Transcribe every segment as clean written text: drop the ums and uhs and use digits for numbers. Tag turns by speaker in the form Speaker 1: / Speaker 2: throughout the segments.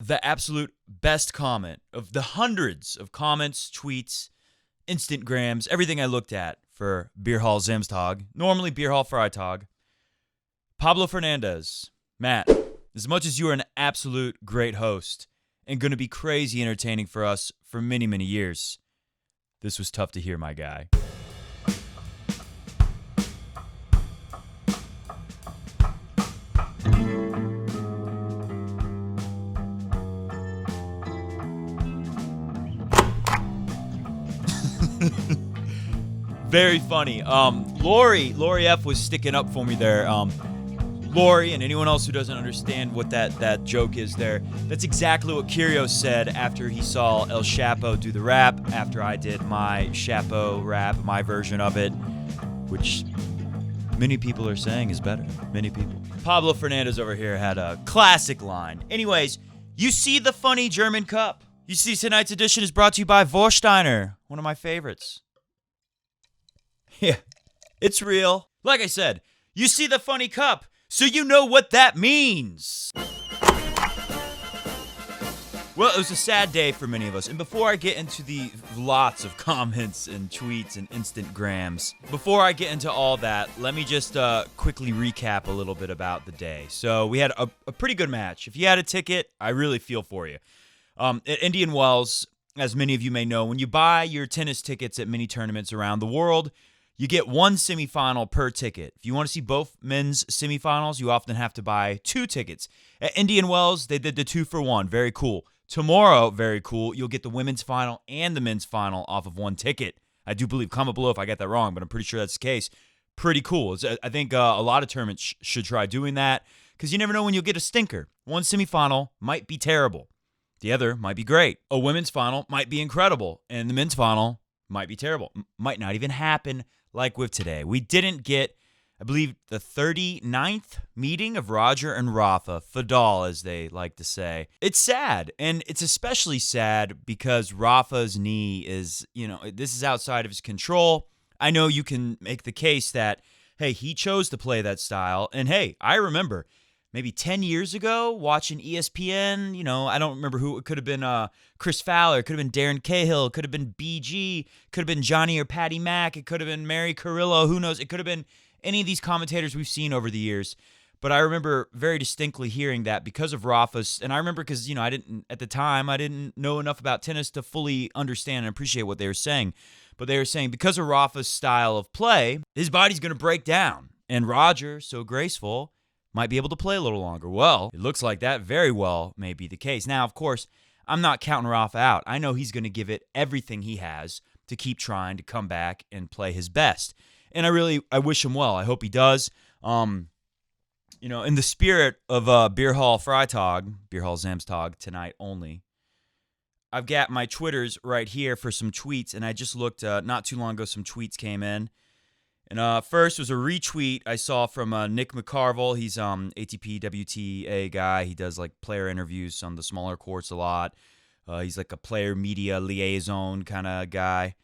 Speaker 1: the absolute best comment of the hundreds of comments, tweets, INSTANTGRAMs, everything I looked at for BierHallSamstag, normally BierHallFreitag. Pablo Fernandez, Matt, as much as you are an absolute great host and going to be crazy entertaining for us for many, many years, this was tough to hear, my guy. Very funny. Lori F was sticking up for me there. Lori and anyone else who doesn't understand what that joke is there, that's exactly what Kyrgios said after he saw El Chapo do the rap, after I did my Chapo rap, my version of it, which many people are saying is better. Many people. Pablo Fernandez over here had a classic line. Anyways, you see the funny German Cup. You see tonight's edition is brought to you by Vorsteiner, one of my favorites. Yeah, it's real. Like I said, you see the funny cup, so you know what that means. Well, it was a sad day for many of us. And before I get into the lots of comments and tweets and INSTANTGRAMs, before I get into all that, let me just quickly recap a little bit about the day. So we had a pretty good match. If you had a ticket, I really feel for you. At Indian Wells, as many of you may know, when you buy your tennis tickets at many tournaments around the world, you get one semifinal per ticket. If you want to see both men's semifinals, you often have to buy 2 tickets. At Indian Wells, they did the 2-for-1. Very cool. Tomorrow, very cool, you'll get the women's final and the men's final off of one ticket. I do believe, comment below if I get that wrong, but I'm pretty sure that's the case. Pretty cool. I think a lot of tournaments should try doing that because you never know when you'll get a stinker. One semifinal might be terrible. The other might be great. A women's final might be incredible, and the men's final might be terrible. Might not even happen like with today. We didn't get, I believe, the 39th meeting of Roger and Rafa, Fedal, as they like to say. It's sad, and it's especially sad because Rafa's knee is, this is outside of his control. I know you can make the case that, hey, he chose to play that style, and hey, I remember maybe 10 years ago, watching ESPN, I don't remember who. It could have been Chris Fowler. It could have been Darren Cahill. It could have been BG. It could have been Johnny or Patty Mack. It could have been Mary Carrillo. Who knows? It could have been any of these commentators we've seen over the years. But I remember very distinctly hearing that because of Rafa's. And I remember because, at the time, I didn't know enough about tennis to fully understand and appreciate what they were saying. But they were saying because of Rafa's style of play, his body's going to break down. And Roger, so graceful, might be able to play a little longer. Well, it looks like that very well may be the case. Now, of course, I'm not counting Rafa out. I know he's going to give it everything he has to keep trying to come back and play his best. And I wish him well. I hope he does. In the spirit of BierHallFreitag, BierHallSamstag tonight only, I've got my Twitters right here for some tweets, and I just looked not too long ago, some tweets came in. And first was a retweet I saw from Nick McCarville. He's ATP WTA guy. He does like player interviews on the smaller courts a lot. He's like a player media liaison kind of guy.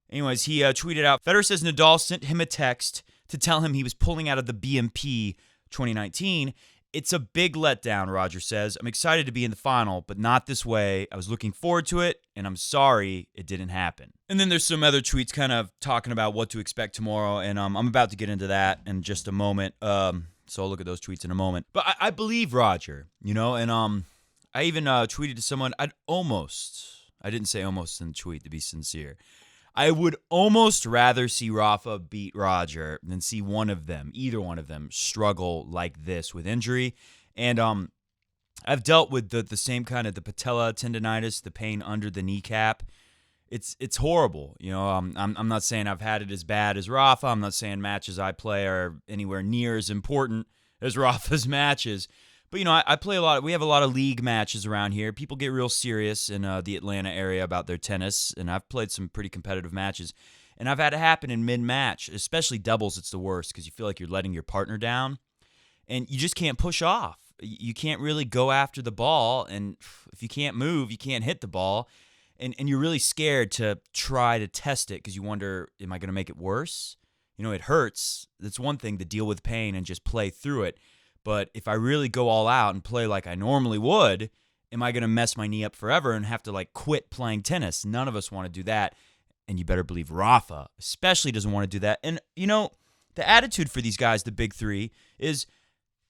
Speaker 1: Anyways, he tweeted out, Federer says Nadal sent him a text to tell him he was pulling out of the BNP 2019. It's a big letdown, Roger says. I'm excited to be in the final, but not this way. I was looking forward to it, and I'm sorry it didn't happen. And then there's some other tweets kind of talking about what to expect tomorrow, and I'm about to get into that in just a moment. So I'll look at those tweets in a moment. But I believe Roger, and I even tweeted to someone, I didn't say almost in the tweet to be sincere. I would almost rather see Rafa beat Roger than see either one of them, struggle like this with injury. And I've dealt with the same kind of the patella tendonitis, the pain under the kneecap. It's horrible. I'm not saying I've had it as bad as Rafa. I'm not saying matches I play are anywhere near as important as Rafa's matches. But, I play a lot. We have a lot of league matches around here. People get real serious in the Atlanta area about their tennis, and I've played some pretty competitive matches. And I've had it happen in mid-match, especially doubles. It's the worst because you feel like you're letting your partner down, and you just can't push off. You can't really go after the ball, and if you can't move, you can't hit the ball, and you're really scared to try to test it because you wonder, am I going to make it worse? It hurts. That's one thing to deal with pain and just play through it. But if I really go all out and play like I normally would, am I going to mess my knee up forever and have to like quit playing tennis? None of us want to do that. And you better believe Rafa especially doesn't want to do that. And, you know, the attitude for these guys, the big three, is,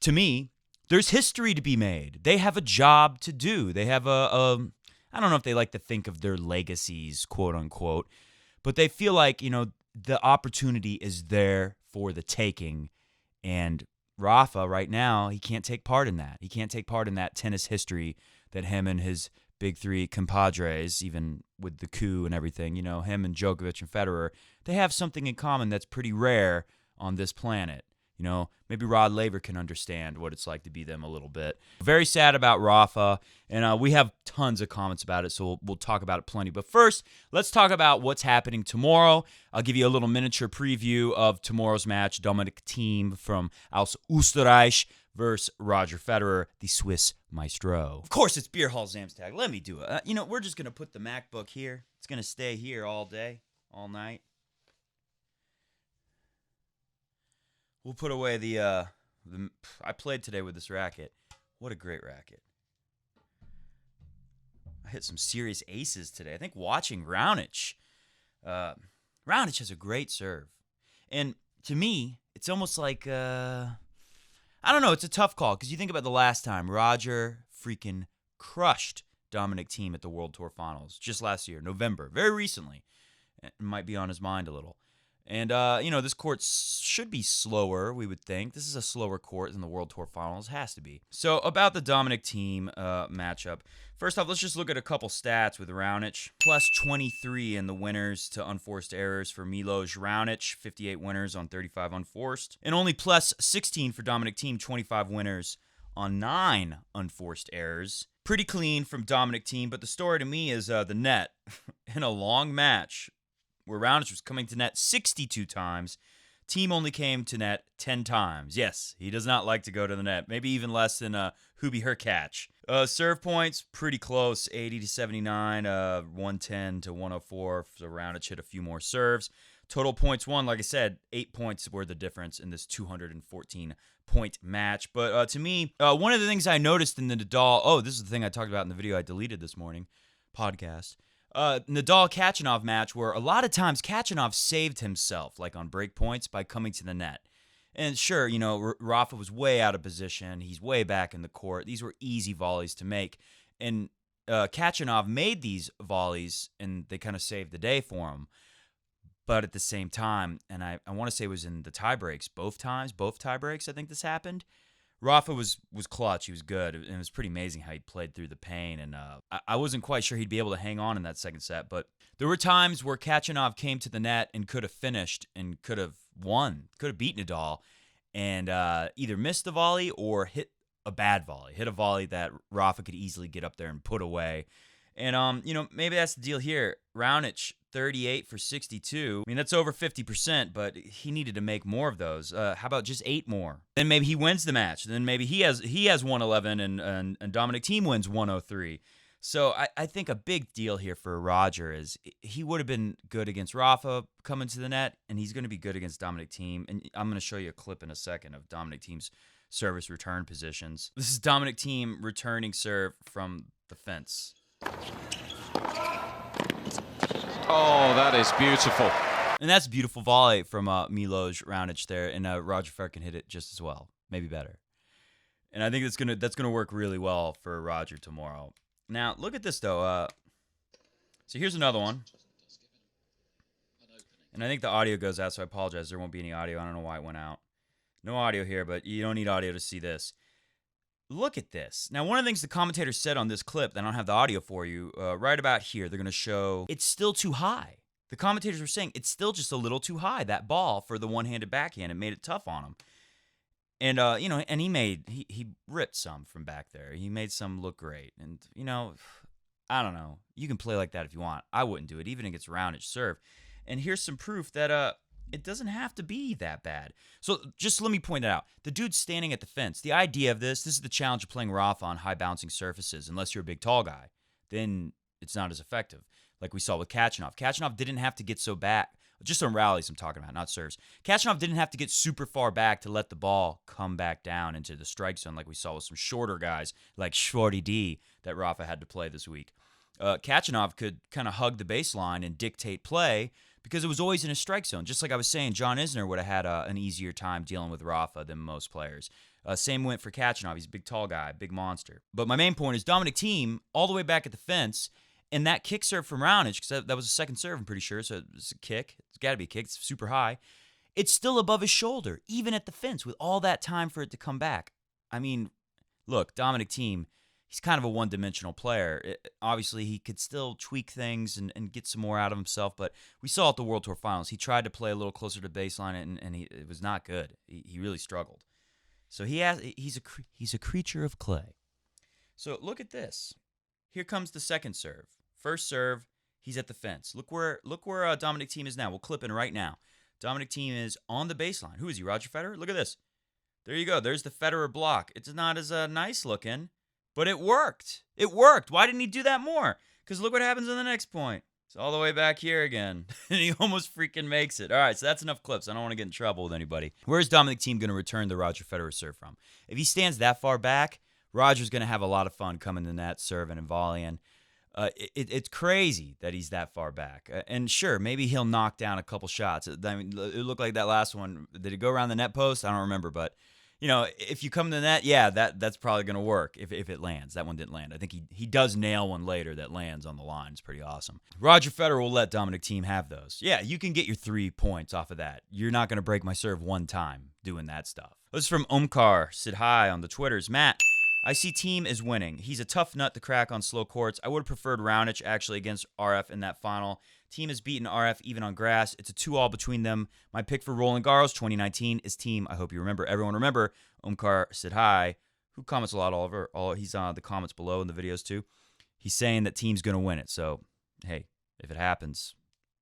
Speaker 1: to me, there's history to be made. They have a job to do. They have I don't know if they like to think of their legacies, quote unquote, but they feel like, you know, the opportunity is there for the taking. And Rafa right now, he can't take part in that. He can't take part in that tennis history that him and his big three compadres, even with the coup and everything, you know, him and Djokovic and Federer, they have something in common that's pretty rare on this planet. You know, maybe Rod Laver can understand what it's like to be them a little bit. Very sad about Rafa, and we have tons of comments about it, so we'll talk about it plenty. But first, let's talk about what's happening tomorrow. I'll give you a little miniature preview of tomorrow's match. Dominic Thiem from aus Österreich versus Roger Federer, the Swiss maestro. Of course, it's BierHallSamstag. Let me do it. You know, we're just going to put the MacBook here. It's going to stay here all day, all night. We'll put away the I played today with this racket. What a great racket. I hit some serious aces today. I think watching Raonic. Raonic has a great serve. And to me, it's almost like, I don't know, it's a tough call. Because you think about the last time, Roger freaking crushed Dominic Thiem at the World Tour Finals. Just last year, November. Very recently. It might be on his mind a little. And, you know, this court should be slower, we would think. This is a slower court than the World Tour Finals. Has to be. So, about the Dominic Thiem matchup. First off, let's just look at a couple stats with Raonic. Plus 23 in the winners to unforced errors for Milos Raonic. 58 winners on 35 unforced. And only plus 16 for Dominic Thiem. 25 winners on 9 unforced errors. Pretty clean from Dominic Thiem. But the story to me is the net. In a long match, where Raonic was coming to net 62 times, Thiem only came to net 10 times. Yes, he does not like to go to the net. Maybe even less than Hubie Hurkacz. Serve points, pretty close, 80 to 79, 110 to 104. So Raonic hit a few more serves. Total points won, like I said, 8 points were the difference in this 214-point match. But to me, one of the things I noticed in the Nadal, this is the thing I talked about in the video I deleted this morning, podcast. Nadal-Kachanov match where a lot of times Kachanov saved himself, like on break points, by coming to the net. And sure, you know, Rafa was way out of position. He's way back in the court. These were easy volleys to make. And Kachanov made these volleys, and they kind of saved the day for him. But at the same time, and I want to say it was in the tie breaks, both tie breaks, I think this happened. Rafa was clutch. He was good. And it was pretty amazing how he played through the pain. And I wasn't quite sure he'd be able to hang on in that second set. But there were times where Kachanov came to the net and could have finished and could have won, could have beat Nadal, and either missed the volley or hit a bad volley, hit a volley that Rafa could easily get up there and put away. And, you know, maybe that's the deal here. Raonic, 38 for 62. I mean, that's over 50%, but he needed to make more of those. How about just 8 more? Then maybe he wins the match. Then maybe he has 111 and Dominic Thiem wins 103. So I think a big deal here for Roger is he would have been good against Rafa coming to the net, and he's going to be good against Dominic Thiem. And I'm going to show you a clip in a second of Dominic Thiem's service return positions. This is Dominic Thiem returning serve from the fence.
Speaker 2: Oh, that is beautiful.
Speaker 1: And that's a beautiful volley from Milos Raonic there, and Roger Federer can hit it just as well, maybe better. And I think that's gonna work really well for Roger tomorrow. Now, look at this though. So here's another one. And I think the audio goes out, so I apologize. There won't be any audio. I don't know why it went out. No audio here, but you don't need audio to see this. Look at this. Now, one of the things the commentators said on this clip, that I don't have the audio for you, right about here, they're going to show it's still too high. The commentators were saying it's still just a little too high, that ball, for the one-handed backhand. It made it tough on him. And, you know, and he ripped some from back there. He made some look great. And, you know, I don't know. You can play like that if you want. I wouldn't do it, even against Raonic serve. And here's some proof that, it doesn't have to be that bad. So just let me point it out. The dude's standing at the fence. The idea of this is the challenge of playing Rafa on high bouncing surfaces. Unless you're a big, tall guy, then it's not as effective. Like we saw with Kachanov. Kachanov didn't have to get so back Just on rallies I'm talking about, not serves. Khachanov didn't have to get super far back to let the ball come back down into the strike zone like we saw with some shorter guys like Shorty D that Rafa had to play this week. Khachanov could kind of hug the baseline and dictate play because it was always in a strike zone. Just like I was saying, John Isner would have had an easier time dealing with Rafa than most players. Same went for Khachanov. He's a big, tall guy, big monster. But my main point is Dominic Thiem all the way back at the fence, and that kick serve from Raonic, because that was a second serve, I'm pretty sure, so it's a kick. It's got to be a kick. It's super high. It's still above his shoulder, even at the fence, with all that time for it to come back. I mean, look, Dominic Thiem, he's kind of a one-dimensional player. Obviously, he could still tweak things and get some more out of himself, but we saw at the World Tour Finals, he tried to play a little closer to baseline, and it was not good. He really struggled. So he's a creature of clay. So look at this. Here comes the second serve. First serve, he's at the fence. Look where Dominic Thiem is now. We'll clip in right now. Dominic Thiem is on the baseline. Who is he, Roger Federer? Look at this. There you go. There's the Federer block. It's not as nice looking, but it worked. It worked. Why didn't he do that more? Because look what happens on the next point. It's all the way back here again. And he almost freaking makes it. All right, so that's enough clips. I don't want to get in trouble with anybody. Where's Dominic Thiem going to return the Roger Federer serve from? If he stands that far back, Roger's going to have a lot of fun coming to net, serving and volleying. It's crazy that he's that far back. And sure, maybe he'll knock down a couple shots. I mean, it looked like that last one. Did it go around the net post? I don't remember, but you know, if you come to the net, yeah, that's probably going to work if it lands. That one didn't land. I think he does nail one later that lands on the line. It's pretty awesome. Roger Federer will let Dominic Thiem have those. Yeah, you can get your 3 points off of that. You're not going to break my serve one time doing that stuff. This is from Omkar Sidhai on the Twitters. Matt, I see Thiem is winning. He's a tough nut to crack on slow courts. I would have preferred Raonic actually against RF in that final. Thiem has beaten RF even on grass. It's a 2-all between them. My pick for Roland Garros 2019 is Thiem. I hope you remember. Everyone remember Omkar Sidhai, who comments a lot all over. He's on the comments below in the videos too. He's saying that Thiem's going to win it. So, hey, if it happens,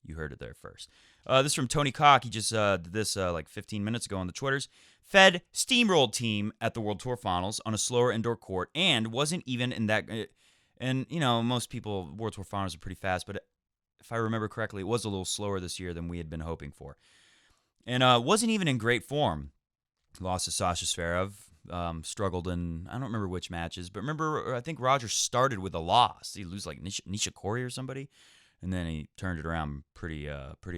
Speaker 1: you heard it there first. This is from Tony Cock. He just did this like 15 minutes ago on the Twitters. Fed steamrolled Thiem at the World Tour Finals on a slower indoor court and wasn't even in that. And, you know, most people, World Tour Finals are pretty fast, but if I remember correctly, it was a little slower this year than we had been hoping for. And wasn't even in great form. Lost to Sasha Zverev. Struggled in, I don't remember which matches, but remember, I think Roger started with a loss. He lose like Nishikori or somebody, and then he turned it around pretty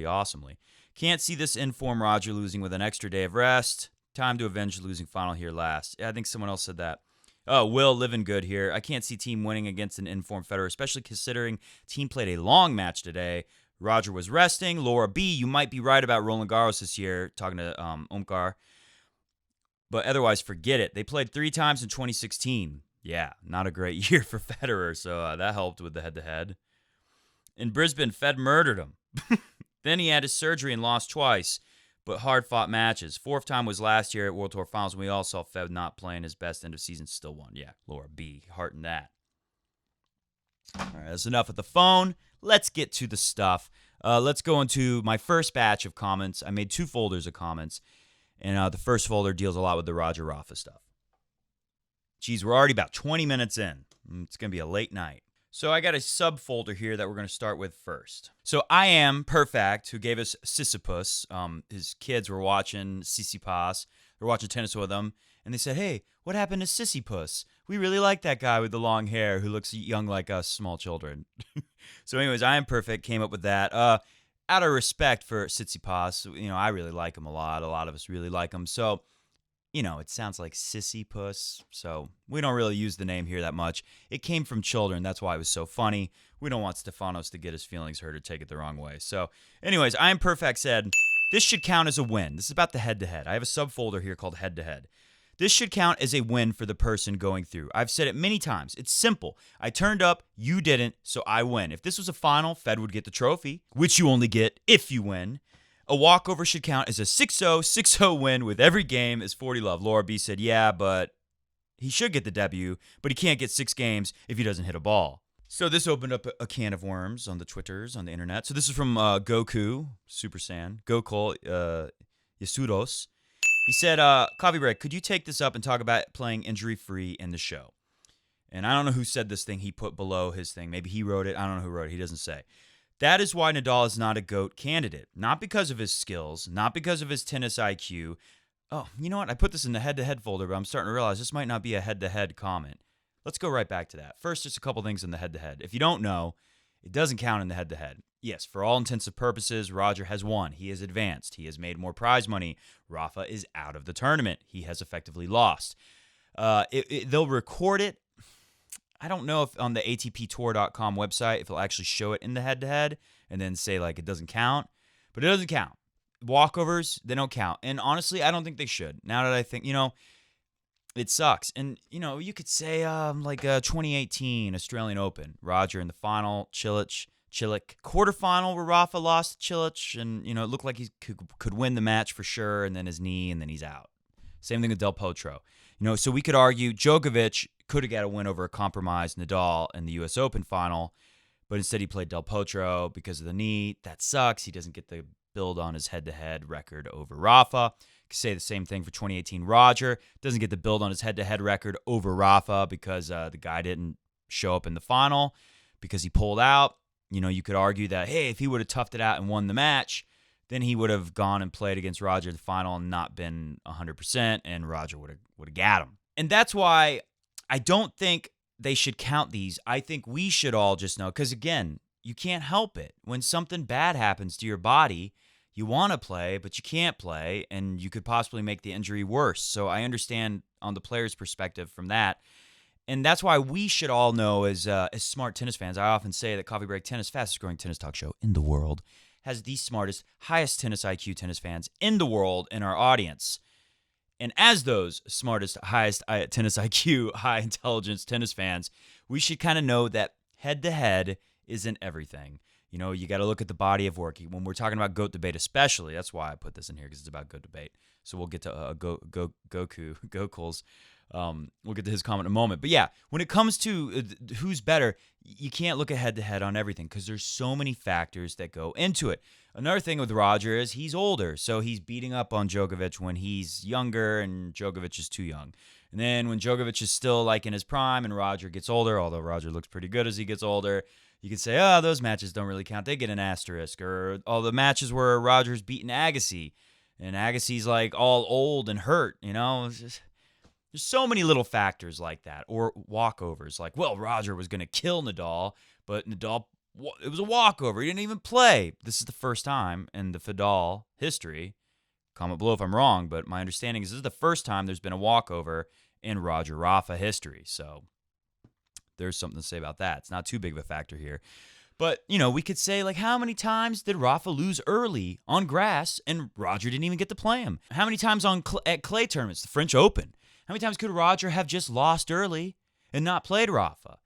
Speaker 1: awesomely. Can't see this in-form Roger losing with an extra day of rest. Time to avenge the losing final here last. Yeah, I think someone else said that. Oh, Will living good here. I can't see Thiem winning against an in-form Federer, especially considering Thiem played a long match today. Roger was resting. Laura B, you might be right about Roland Garros this year, talking to Omkar. But otherwise, forget it. They played 3 times in 2016. Yeah, not a great year for Federer, so that helped with the head-to-head. In Brisbane, Fed murdered him. Then he had his surgery and lost twice, but hard-fought matches. 4th time was last year at World Tour Finals, and we all saw Fed not playing his best end of season, still won. Yeah, Laura B, heart in that. All right, that's enough with the phone. Let's get to the stuff. Let's go into my first batch of comments. I made 2 folders of comments, and the first folder deals a lot with the Roger Rafa stuff. Geez, we're already about 20 minutes in. It's going to be a late night. So I got a subfolder here that we're going to start with first. So I am Perfect, who gave us Sisyphus. His kids were watching Sisyphus. They're watching tennis with him, and they said, "Hey, what happened to Sisyphus? We really like that guy with the long hair who looks young like us small children." So anyways, I am Perfect came up with that. Out of respect for Sisyphus, you know, I really like him a lot. A lot of us really like him. So, you know, it sounds like Sisyphus, so we don't really use the name here that much. It came from children. That's why it was so funny. We don't want Stefanos to get his feelings hurt or take it the wrong way. So anyways, I am Perfect said, this should count as a win. This is about the head-to-head. I have a subfolder here called head-to-head. This should count as a win for the person going through. I've said it many times. It's simple. I turned up, you didn't, so I win. If this was a final, Fed would get the trophy, which you only get if you win. A walkover should count as a 6-0, 6-0 win with every game is 40 love. Laura B said, yeah, but he should get the W, but he can't get 6 games if he doesn't hit a ball. So this opened up a can of worms on the Twitters, on the internet. So this is from Goku, Super Saiyan, Gokul Yasudos. He said, Coffee Break, could you take this up and talk about playing injury-free in the show? And I don't know who said this thing he put below his thing. Maybe he wrote it. I don't know who wrote it. He doesn't say. That is why Nadal is not a GOAT candidate. Not because of his skills, not because of his tennis IQ. Oh, you know what? I put this in the head-to-head folder, but I'm starting to realize this might not be a head-to-head comment. Let's go right back to that. First, just a couple things in the head-to-head. If you don't know, it doesn't count in the head-to-head. Yes, for all intents and purposes, Roger has won. He has advanced. He has made more prize money. Rafa is out of the tournament. He has effectively lost. They'll record it. I don't know if on the ATPTour.com website, if it'll actually show it in the head-to-head and then say, like, it doesn't count. But it doesn't count. Walkovers, they don't count. And honestly, I don't think they should. Now that I think, it sucks. And, you could say, 2018 Australian Open. Roger in the final, Cilic quarterfinal where Rafa lost to Cilic. And, it looked like he could win the match for sure. And then his knee, and then he's out. Same thing with Del Potro. So we could argue Djokovic could have got a win over a compromised Nadal in the U.S. Open final, but instead he played Del Potro because of the knee. That sucks. He doesn't get the build on his head-to-head record over Rafa. Could say the same thing for 2018 Roger. Doesn't get the build on his head-to-head record over Rafa because the guy didn't show up in the final because he pulled out. You could argue that, hey, if he would have toughed it out and won the match, then he would have gone and played against Roger in the final and not been 100%, and Roger would have got him. And that's why I don't think they should count these. I think we should all just know, because, again, you can't help it. When something bad happens to your body, you want to play, but you can't play, and you could possibly make the injury worse. So I understand on the player's perspective from that. And that's why we should all know as smart tennis fans. I often say that Coffee Break Tennis, fastest growing tennis talk show in the world, has the smartest, highest tennis IQ tennis fans in the world in our audience. And as those smartest, highest tennis IQ, high intelligence tennis fans, we should kind of know that head-to-head isn't everything. You got to look at the body of work. When we're talking about GOAT debate especially, that's why I put this in here, because it's about GOAT debate. So we'll get to Gokul's. We'll get to his comment in a moment. But yeah, when it comes to who's better, you can't look at head-to-head on everything because there's so many factors that go into it. Another thing with Roger is he's older, so he's beating up on Djokovic when he's younger and Djokovic is too young. And then when Djokovic is still like in his prime and Roger gets older, although Roger looks pretty good as he gets older, you could say, oh, those matches don't really count. They get an asterisk. Or all the matches where Roger's beating Agassi and Agassi's like all old and hurt, It's just, there's so many little factors like that. Or walkovers. Like, well, Roger was going to kill Nadal, but Nadal, it was a walkover. He didn't even play. This is the first time in the Fedal history. Comment below if I'm wrong, but my understanding is this is the first time there's been a walkover in Roger Rafa history. So there's something to say about that. It's not too big of a factor here. But, we could say, like, how many times did Rafa lose early on grass and Roger didn't even get to play him? How many times at clay tournaments, the French Open? How many times could Roger have just lost early and not played Rafa?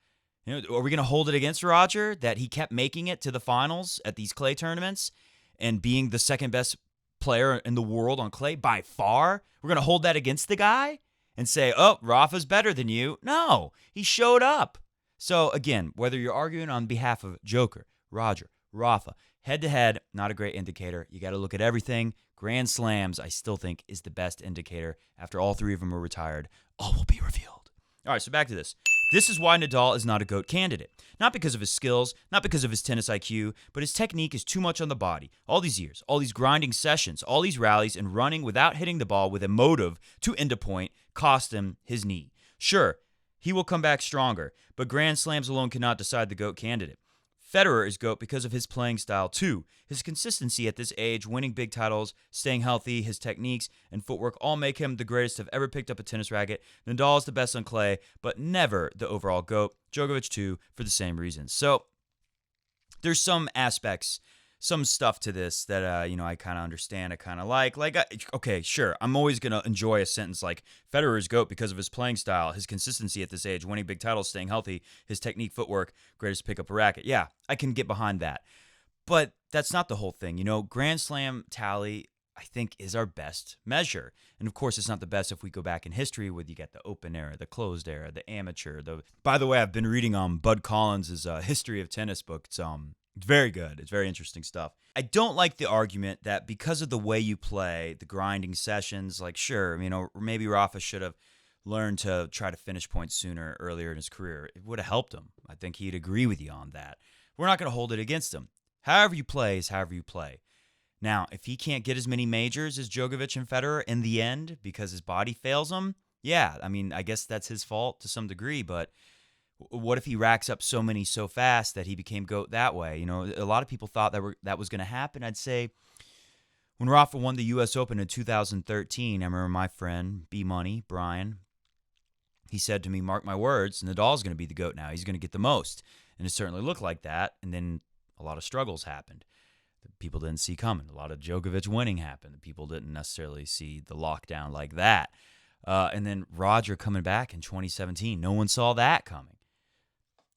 Speaker 1: Are we going to hold it against Roger that he kept making it to the finals at these clay tournaments and being the second best player in the world on clay by far? We're going to hold that against the guy and say, oh, Rafa's better than you? No, he showed up. So, again, whether you're arguing on behalf of Joker, Roger, Rafa, head-to-head, not a great indicator. You got to look at everything. Grand Slams, I still think, is the best indicator. After all three of them are retired, all will be revealed. All right, so back to this. This is why Nadal is not a GOAT candidate. Not because of his skills, not because of his tennis IQ, but his technique is too much on the body. All these years, all these grinding sessions, all these rallies, and running without hitting the ball with a motive to end a point cost him his knee. Sure, he will come back stronger, but Grand Slams alone cannot decide the GOAT candidate. Federer is GOAT because of his playing style too. His consistency at this age, winning big titles, staying healthy, his techniques and footwork all make him the greatest to have ever picked up a tennis racket. Nadal is the best on clay, but never the overall GOAT. Djokovic too, for the same reasons. So there's some aspects, some stuff to this that I kind of understand, I kind of like. Okay, sure, I'm always gonna enjoy a sentence like Federer is GOAT because of his playing style, his consistency at this age, winning big titles, staying healthy, his technique, footwork, greatest to pick up a racket. Yeah, I can get behind that, but that's not the whole thing. Grand Slam tally, I think, is our best measure, and of course, it's not the best if we go back in history with you get the open era, the closed era, the amateur. By the way, I've been reading Bud Collins' History of Tennis book. It's very good. It's very interesting stuff. I don't like the argument that because of the way you play, the grinding sessions, like, sure, maybe Rafa should have learned to try to finish points sooner, earlier in his career. It would have helped him. I think he'd agree with you on that. We're not going to hold it against him. However you play is however you play. Now, if he can't get as many majors as Djokovic and Federer in the end because his body fails him, yeah, I mean, I guess that's his fault to some degree, but what if he racks up so many so fast that he became GOAT that way? You know, a lot of people thought that was going to happen. I'd say when Rafa won the U.S. Open in 2013, I remember my friend, B-Money, Brian, he said to me, mark my words, Nadal's going to be the GOAT now. He's going to get the most. And it certainly looked like that, and then a lot of struggles happened that people didn't see coming. A lot of Djokovic winning happened that people didn't necessarily see the lockdown like that. And then Roger coming back in 2017. No one saw that coming.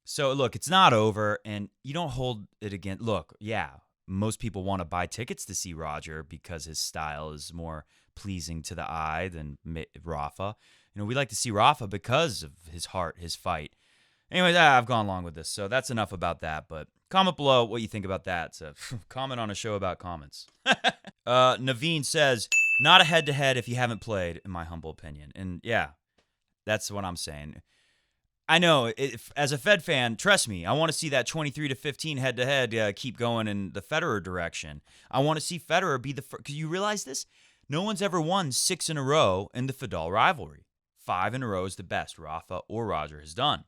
Speaker 1: So, look, it's not over, and you don't hold it against. Look, yeah, most people want to buy tickets to see Roger because his style is more pleasing to the eye than Rafa. You know, we like to see Rafa because of his heart, his fight. Anyways, I've gone along with this, so that's enough about that. But comment below what you think about that. So, comment on a show about comments. Naveen says, not a head-to-head if you haven't played, in my humble opinion. And yeah, that's what I'm saying. I know, as a Fed fan, trust me, I want to see that 23-15 head-to-head keep going in the Federer direction. I want to see Federer be the first. Because you realize this? No one's ever won 6 in a row in the Fedal rivalry. 5 in a row is the best Rafa or Roger has done.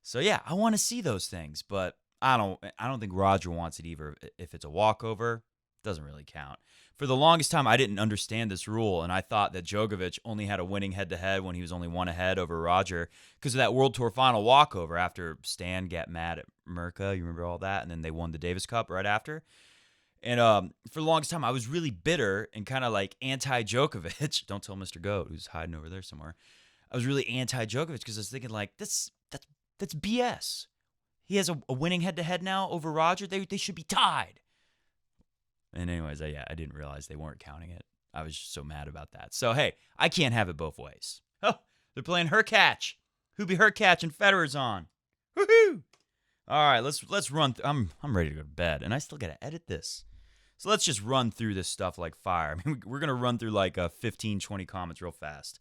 Speaker 1: So yeah, I want to see those things, but I don't think Roger wants it either. If it's a walkover, it doesn't really count. For the longest time, I didn't understand this rule, and I thought that Djokovic only had a winning head-to-head when he was only one ahead over Roger because of that World Tour final walkover after Stan got mad at Mirka. You remember all that? And then they won the Davis Cup right after. And for the longest time, I was really bitter and kind of like anti-Djokovic. Don't tell Mr. Goat, who's hiding over there somewhere. I was really anti-Djokovic because I was thinking, like, that's BS. He has a winning head-to-head now over Roger. They should be tied. And anyways, I didn't realize they weren't counting it. I was just so mad about that. So, hey, I can't have it both ways. Oh, they're playing her catch. Who be her catch and Federer's on. Woohoo! All right, let's run. I'm ready to go to bed, and I still got to edit this. So let's just run through this stuff like fire. I mean, we're going to run through like 15, 20 comments real fast.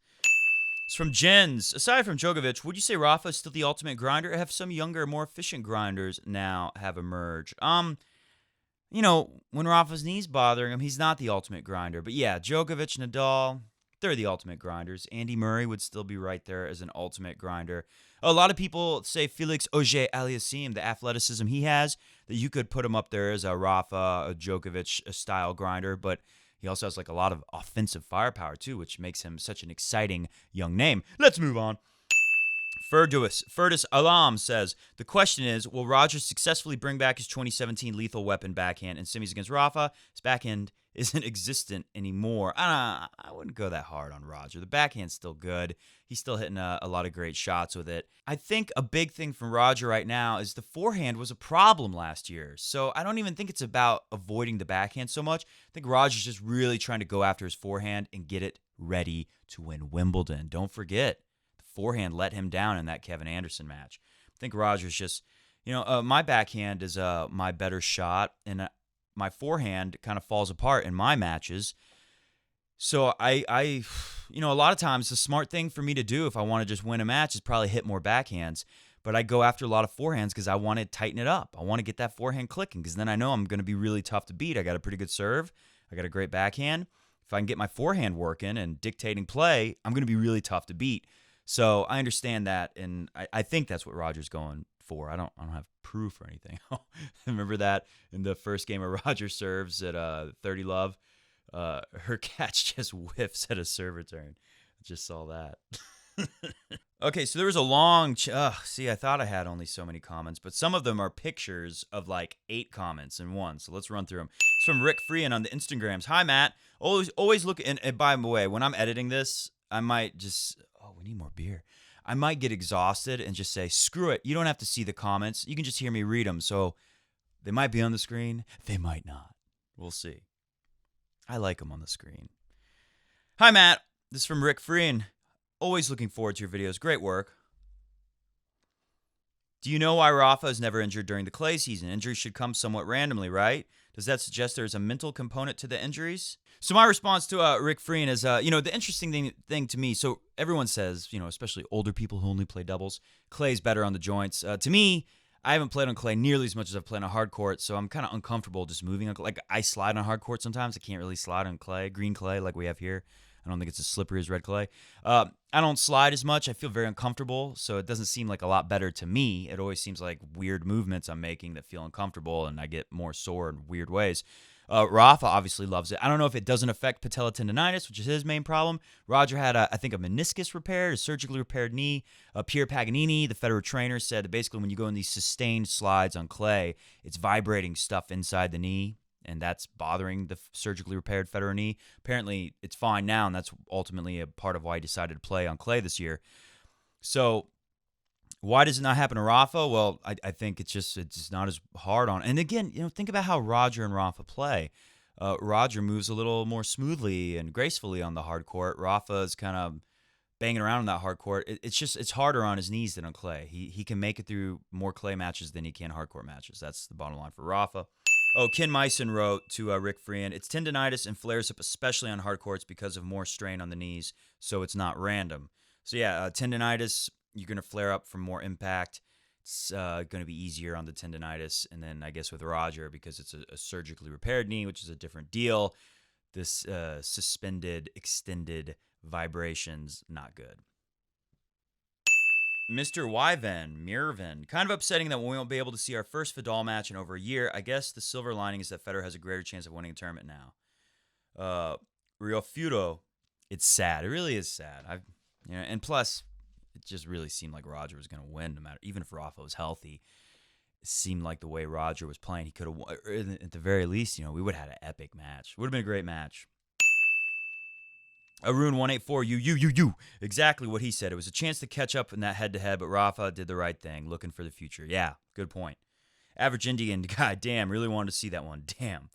Speaker 1: It's from Jens. Aside from Djokovic, would you say Rafa is still the ultimate grinder, or have some younger, more efficient grinders now have emerged? You know, when Rafa's knees bothering him, he's not the ultimate grinder. But yeah, Djokovic, Nadal, they're the ultimate grinders. Andy Murray would still be right there as an ultimate grinder. A lot of people say Felix Auger-Aliassime, the athleticism he has, that you could put him up there as a Rafa, a Djokovic style grinder, but he also has like a lot of offensive firepower too, which makes him such an exciting young name. Let's move on. Ferdus Alam says, the question is, will Roger successfully bring back his 2017 lethal weapon backhand in semis against Rafa? His backhand isn't existent anymore. I wouldn't go that hard on Roger. The backhand's still good. He's still hitting a lot of great shots with it. I think a big thing from Roger right now is the forehand was a problem last year. So I don't even think it's about avoiding the backhand so much. I think Roger's just really trying to go after his forehand and get it ready to win Wimbledon. Don't forget, the forehand let him down in that Kevin Anderson match. I think Roger's just, my backhand is my better shot, and my forehand kind of falls apart in my matches. So I a lot of times the smart thing for me to do if I want to just win a match is probably hit more backhands. But I go after a lot of forehands because I want to tighten it up. I want to get that forehand clicking because then I know I'm going to be really tough to beat. I got a pretty good serve. I got a great backhand. If I can get my forehand working and dictating play, I'm going to be really tough to beat. So I understand that, and I think that's what Roger's going for. I don't have proof or anything. Remember that in the first game of Roger serves at 30 love? Her catch just whiffs at a serve return. I just saw that. Okay, so there was a long... I thought I had only so many comments, but some of them are pictures of like 8 comments in one. So let's run through them. It's from Rick Freehan on the Instagrams. Hi, Matt. Always look... And by the way, when I'm editing this, I might just... Oh, we need more beer. I might get exhausted and just say, screw it. You don't have to see the comments. You can just hear me read them. So they might be on the screen. They might not. We'll see. I like them on the screen. Hi, Matt. This is from Rick Freehan. Always looking forward to your videos. Great work. Do you know why Rafa is never injured during the clay season? Injuries should come somewhat randomly, right? Does that suggest there's a mental component to the injuries? So my response to Rick Freehan is, the interesting thing to me, so everyone says, especially older people who only play doubles, clay's better on the joints. To me, I haven't played on clay nearly as much as I've played on hard court, so I'm kind of uncomfortable just moving on. Like, I slide on hard court sometimes. I can't really slide on clay, green clay like we have here. I don't think it's as slippery as red clay. I don't slide as much. I feel very uncomfortable, so it doesn't seem like a lot better to me. It always seems like weird movements I'm making that feel uncomfortable, and I get more sore in weird ways. Rafa obviously loves it. I don't know if it doesn't affect patella tendonitis, which is his main problem. Roger had, I think, a meniscus repaired, a surgically repaired knee. Pierre Paganini, the Federer trainer, said that basically when you go in these sustained slides on clay, it's vibrating stuff inside the knee, and that's bothering the surgically repaired Federer knee. Apparently, it's fine now, and that's ultimately a part of why he decided to play on clay this year. So why does it not happen to Rafa? Well, I think it's just not as hard on. And again, think about how Roger and Rafa play. Roger moves a little more smoothly and gracefully on the hard court. Rafa is kind of banging around on that hard court. It's harder on his knees than on clay. He can make it through more clay matches than he can hard court matches. That's the bottom line for Rafa. Oh, Ken Meissen wrote to Rick Freehan, it's tendonitis and flares up especially on hard courts because of more strain on the knees, so it's not random. So yeah, tendonitis, you're going to flare up from more impact. It's going to be easier on the tendonitis. And then I guess with Roger, because it's a surgically repaired knee, which is a different deal, this suspended, extended vibrations, not good. Mr. Mirven, kind of upsetting that we won't be able to see our first Fedal match in over a year. I guess the silver lining is that Federer has a greater chance of winning a tournament now. Rio Fudo, it's sad. It really is sad. And plus, it just really seemed like Roger was going to win, no matter, even if Rafa was healthy. It seemed like the way Roger was playing, he could have won. At the very least, we would have had an epic match. Would have been a great match. Arun184, you. Exactly what he said. It was a chance to catch up in that head-to-head, but Rafa did the right thing, looking for the future. Yeah, good point. Average Indian, god damn, really wanted to see that one. Damn.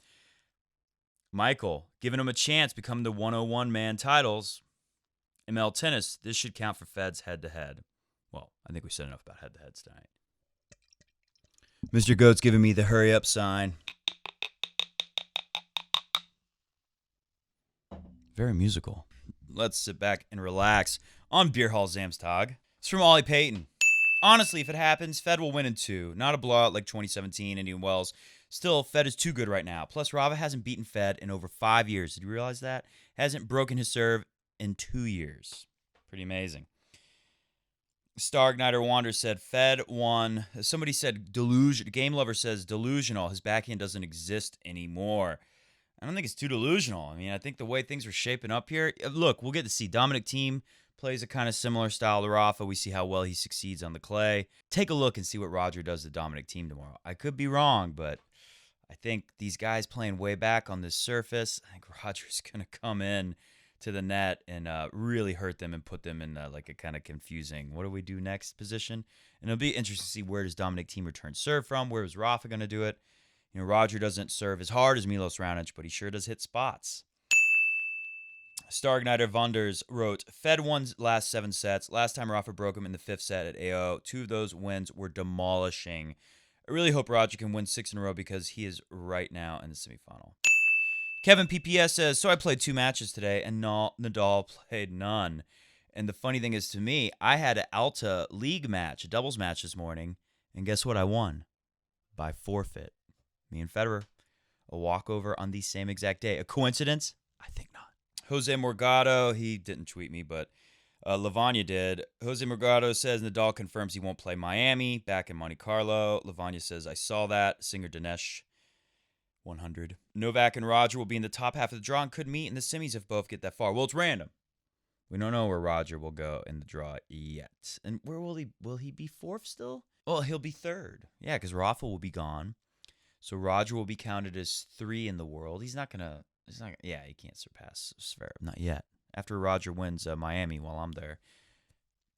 Speaker 1: Michael, giving him a chance, become the 101 man titles. ML Tennis, this should count for Fed's head-to-head. Well, I think we said enough about head-to-heads tonight. Mr. Goat's giving me the hurry-up sign. Very musical. Let's sit back and relax on BierHallSamstag. It's from Ollie Payton. Honestly, if it happens, Fed will win in 2. Not a blowout like 2017 Indian Wells. Still, Fed is too good right now. Plus, Rafa hasn't beaten Fed in over 5 years. Did you realize that? Hasn't broken his serve in 2 years. Pretty amazing. Stargnighter Wander said Fed won. Somebody said delusion. Game Lover says delusional. His backhand doesn't exist anymore. I don't think it's too delusional. I mean, I think the way things are shaping up here. Look, we'll get to see Dominic Thiem plays a kind of similar style to Rafa. We see how well he succeeds on the clay. Take a look and see what Roger does to Dominic Thiem tomorrow. I could be wrong, but I think these guys playing way back on this surface, I think Roger's going to come in to the net and really hurt them and put them in like a kind of confusing, what do we do next position? And it'll be interesting to see where does Dominic Thiem return serve from? Where is Rafa going to do it? Roger doesn't serve as hard as Milos Raonic, but he sure does hit spots. Stargnighter Vonders wrote, Fed won last 7 sets. Last time Rafa broke him in the 5th set at AO. 2 of those wins were demolishing. I really hope Roger can win 6 in a row because he is right now in the semifinal. Kevin PPS says, so I played 2 matches today and Nadal played none. And the funny thing is to me, I had an Alta League match, a doubles match this morning, and guess what? I won by forfeit. Me and Federer, a walkover on the same exact day. A coincidence? I think not. Jose Morgado, he didn't tweet me, but Lavagna did. Jose Morgado says Nadal confirms he won't play Miami back in Monte Carlo. Lavagna says, I saw that. Singer Dinesh, 100. Novak and Roger will be in the top half of the draw and could meet in the semis if both get that far. Well, it's random. We don't know where Roger will go in the draw yet. And where will he? Will he be 4th still? Well, he'll be 3rd. Yeah, because Rafa will be gone. So Roger will be counted as 3 in the world. He can't surpass Zverev. Not yet. After Roger wins Miami while I'm there.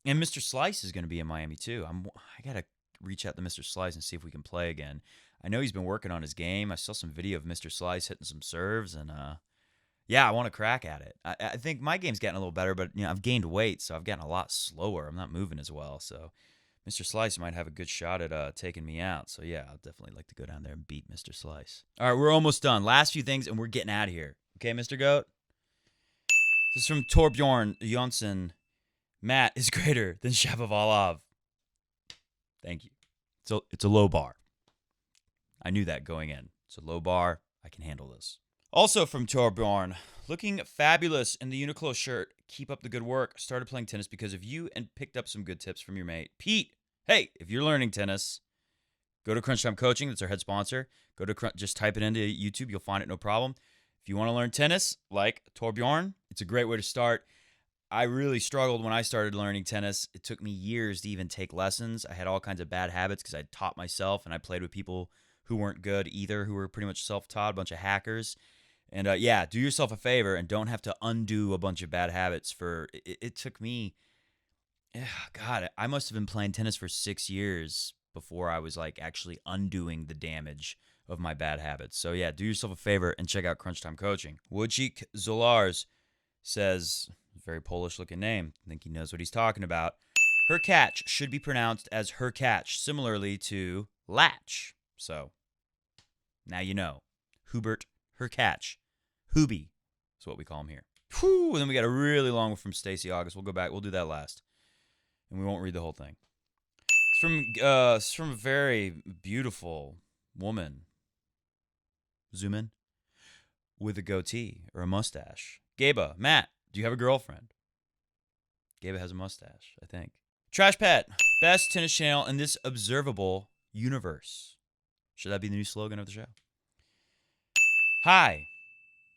Speaker 1: And Mr. Slice is going to be in Miami too. I got to reach out to Mr. Slice and see if we can play again. I know he's been working on his game. I saw some video of Mr. Slice hitting some serves. And I want to crack at it. I think my game's getting a little better, but I've gained weight, so I've gotten a lot slower. I'm not moving as well, so Mr. Slice might have a good shot at taking me out. So, yeah, I'll definitely like to go down there and beat Mr. Slice. All right, we're almost done. Last few things, and we're getting out of here. Okay, Mr. Goat? This is from Torbjorn Jonsson. Matt is greater than Shapovalov. Thank you. It's a low bar. I knew that going in. It's a low bar. I can handle this. Also from Torbjorn, looking fabulous in the Uniqlo shirt. Keep up the good work. Started playing tennis because of you and picked up some good tips from your mate, Pete. Hey, if you're learning tennis, go to Crunch Time Coaching. That's our head sponsor. Just type it into YouTube. You'll find it no problem. If you want to learn tennis, like Torbjorn, it's a great way to start. I really struggled when I started learning tennis. It took me years to even take lessons. I had all kinds of bad habits because I taught myself, and I played with people who weren't good either, who were pretty much self-taught, a bunch of hackers. And yeah, do yourself a favor and don't have to undo a bunch of bad habits. It took me, God, I must have been playing tennis for 6 years before I was like actually undoing the damage of my bad habits. So yeah, do yourself a favor and check out Crunch Time Coaching. Wojciech Zolars says, very Polish looking name. I think he knows what he's talking about. Her catch should be pronounced as her catch, similarly to latch. So now you know. Hubert her catch. Hubie is what we call him here. Whew, and then we got a really long one from Stacey August. We'll go back. We'll do that last. And we won't read the whole thing. It's from a very beautiful woman. Zoom in. With a goatee or a mustache. Gaba, Matt, do you have a girlfriend? Gaba has a mustache, I think. Trash Pet, best tennis channel in this observable universe. Should that be the new slogan of the show? Hi.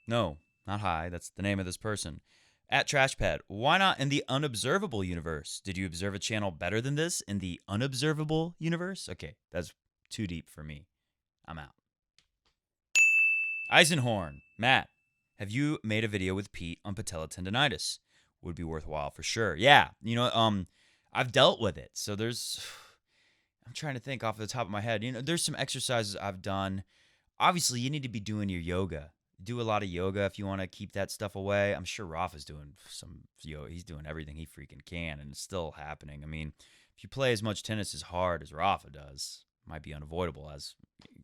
Speaker 1: No, not hi. That's the name of this person. At Trash Pet, why not in the unobservable universe? Did you observe a channel better than this in the unobservable universe? Okay, that's too deep for me. I'm out. Eisenhorn, Matt, have you made a video with Pete on patella tendonitis? Would be worthwhile for sure. Yeah, I've dealt with it. So I'm trying to think off the top of my head. There's some exercises I've done. Obviously, you need to be doing your yoga. Do a lot of yoga if you want to keep that stuff away. I'm sure Rafa's doing some yoga. He's doing everything he freaking can, and it's still happening. I mean, if you play as much tennis as hard as Rafa does, it might be unavoidable.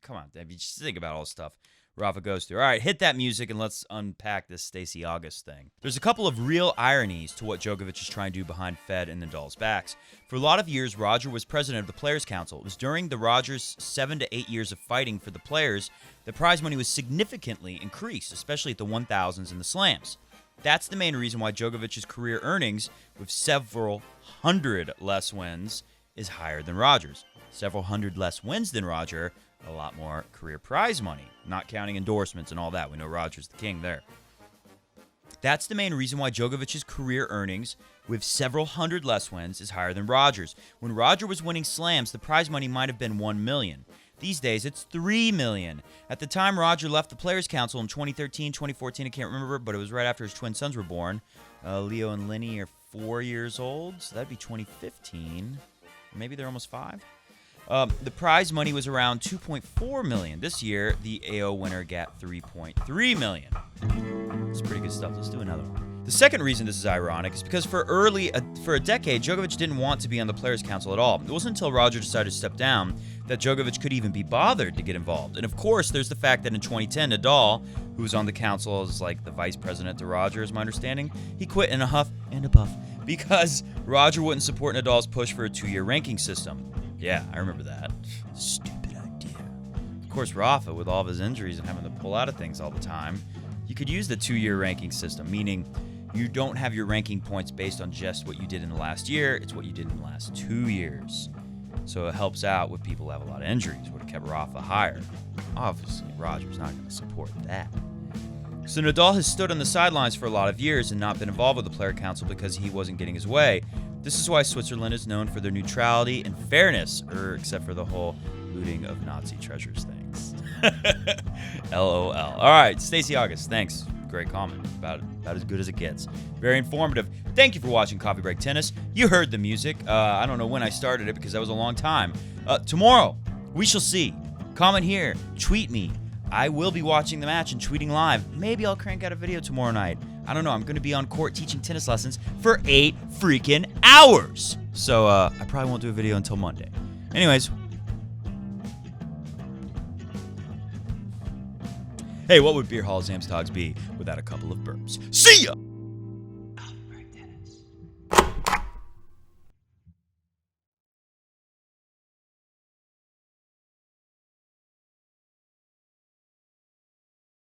Speaker 1: Come on, if you just think about all the stuff Rafa goes through. All right, hit that music and let's unpack this Stacey August thing. There's a couple of real ironies to what Djokovic is trying to do behind Fed and Nadal's backs. For a lot of years, Roger was president of the Players' Council. It was during the Rogers' 7 to 8 years of fighting for the players that prize money was significantly increased, especially at the 1000s and the slams. That's the main reason why Djokovic's career earnings, with several hundred less wins, is higher than Roger's. Several hundred less wins than Roger, a lot more career prize money, not counting endorsements and all that. We know Roger's the king there. That's the main reason why Djokovic's career earnings, with several hundred less wins, is higher than Roger's. When Roger was winning slams, the prize money might have been $1 million. These days, it's $3 million. At the time Roger left the Players' Council in 2013, 2014, I can't remember, but it was right after his twin sons were born. Leo and Lenny are 4 years old, so that'd be 2015. Maybe they're almost 5. The prize money was around $2.4 million. This year, the AO winner got $3.3 million. It's pretty good stuff. Let's do another one. The second reason this is ironic is because for a decade, Djokovic didn't want to be on the Players' Council at all. It wasn't until Roger decided to step down that Djokovic could even be bothered to get involved. And of course, there's the fact that in 2010, Nadal, who was on the council as like the vice president to Roger, is my understanding, he quit in a huff and a puff because Roger wouldn't support Nadal's push for a 2-year ranking system. Yeah, I remember that. Stupid idea. Of course, Rafa, with all of his injuries and having to pull out of things all the time, you could use the 2-year ranking system, meaning you don't have your ranking points based on just what you did in the last year. It's what you did in the last 2 years. So it helps out with people who have a lot of injuries. Would have kept Rafa higher. Obviously, Roger's not going to support that. So Nadal has stood on the sidelines for a lot of years and not been involved with the Player Council because he wasn't getting his way. This is why Switzerland is known for their neutrality and fairness, except for the whole looting of Nazi treasures things. LOL. All right, Stacey August, thanks. Great comment. About as good as it gets. Very informative. Thank you for watching Coffee Break Tennis. You heard the music. I don't know when I started it because that was a long time. Tomorrow, we shall see. Comment here. Tweet me. I will be watching the match and tweeting live. Maybe I'll crank out a video tomorrow night. I don't know. I'm going to be on court teaching tennis lessons for 8 freaking hours. So I probably won't do a video until Monday. Anyways. Hey, what would BierHallSamstag be without a couple of burps? See ya!